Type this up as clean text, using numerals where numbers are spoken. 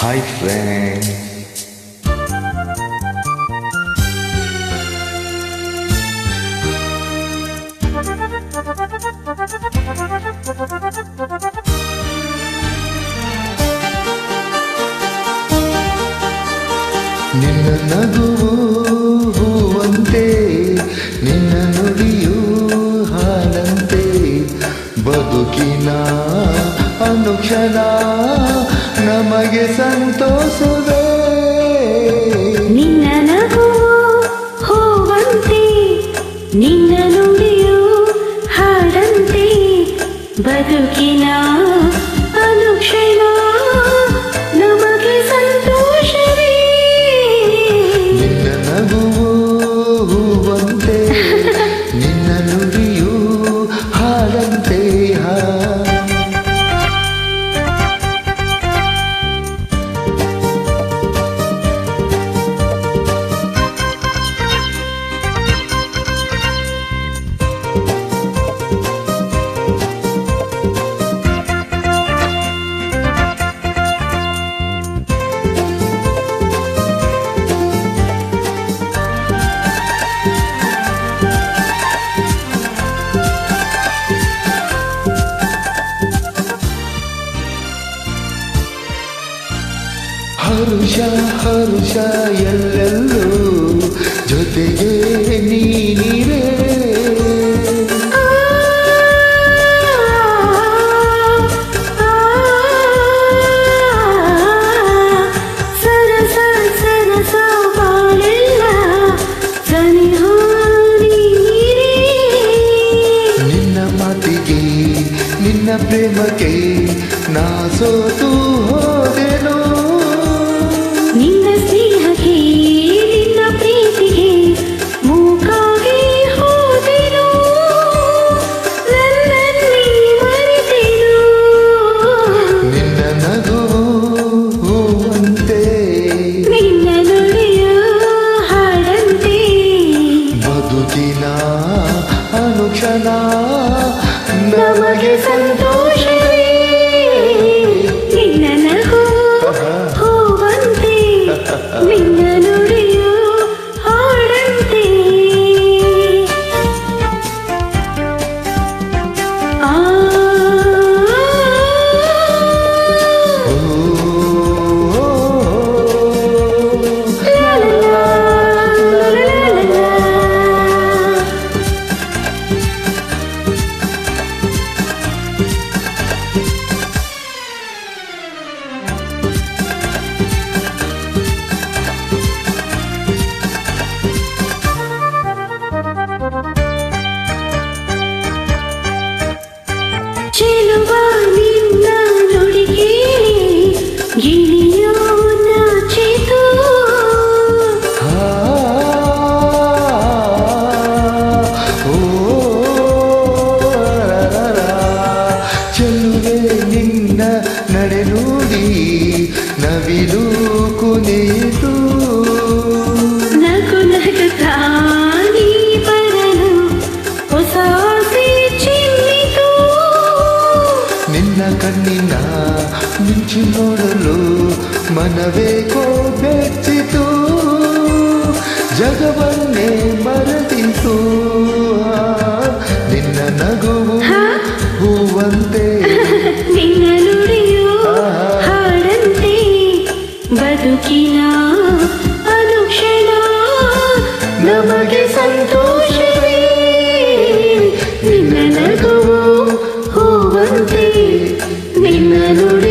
Hi friend. ನಿನ್ನ ನಗುವು ಹೂವಂತೆ, ನಿನ್ನ ನುಡಿಯು ಹಾಡಂತೆ, ಬದುಕಿನ ಅನುಕ್ಷಣ ನಮಗೆ ಸಂತೋಷವೇ. ನಿನ್ನ ನಗುವು ಹೂವಂತೆ, ನಿನ್ನ ನುಡಿಯು ಹಾಡಂತೆ, ಬದುಕಿನ ಅನುಕ್ಷಣ ನಮಗೆ ಸಂತೋಷವೇ. ನಿನ್ನ ನಗುವು ಹೂವಂತೆ, ನಿನ್ನ ನುಡಿಯು ಹಾಡಂತೆ. ಹರುಷ ಹರುಷ ಎಲ್ಲೆಲ್ಲೂ ಜೊತೆಗೆ ನೀನಿರೇ. ಸರಸ ಸರಸ ಬಾಳೆಲ್ಲ ಸನಿಹ ನೀರೇ. ನಿನ್ನ ಮಾತಿಗೆ ನಿನ್ನ ಪ್ರೇಮಕ್ಕೆ ನಾ ಸೋತು ಹೋದೆನು. ನಿನ್ನ ಸ್ನೇಹಕ್ಕೆ ನಿನ್ನ ಪ್ರೀತಿಗೆ ಮೂಕಾಗಿ ಹೋದೆನು. ನನ್ನನ್ನೇ ಮರೆತೆನು. ನಿನ್ನ ನಗುವು ಹೂವಂತೆ, ನಿನ್ನ ನುಡಿಯು ಹಾಡಂತೆ, ಬದುಕಿನ ಅನುಕ್ಷಣ ನಮಗೆ ಸಂತೋಷವೇ. ನಿನ್ನ ನಗು ಹೂವಂತೆ, ನಿನ್ನ ನುಡಿಯು ಹಾಡಂತೆ. ಆ ಲಾ ಲಾ ಲಾ ಲಾ ಲಾ. ಚೆಲುವ ನಿನ್ನ ನುಡಿ ಕೇಳಿ ಗಿಳಿಯೋ ನಾಚಿತು. ಚೆಲುವೆ ನಿನ್ನ ನಡೆ ನುಡಿ ನವಿಲು ಕುಣಿತು. ನಗು ನಗುತ್ತಾ ನೀ ಬರಲು ಹೊಸ ಆಸೆ ಚಿಮ್ಮಿತು. ನಿನ್ನ ಕಣ್ಣಿನ ಮಿಂಚು ನೋಡಲು ಮನವೇಕೋ ಬೆಚ್ಚಿತು. ಜಗವನ್ನೇ ಮರೆತಿತು. ನಿನ್ನ ನಗುವು ಹೂವಂತೆ, ನಿನ್ನ ನುಡಿಯು ಹಾಡಂತೆ, ಬದುಕಿನ ಅನುಕ್ಷಣ ನಮಗೆ ಸಂತೋಷವೇ. ನಿನ್ನ ನಗುವು ಹೂವಂತೆ, ನಿನ್ನ ನುಡಿ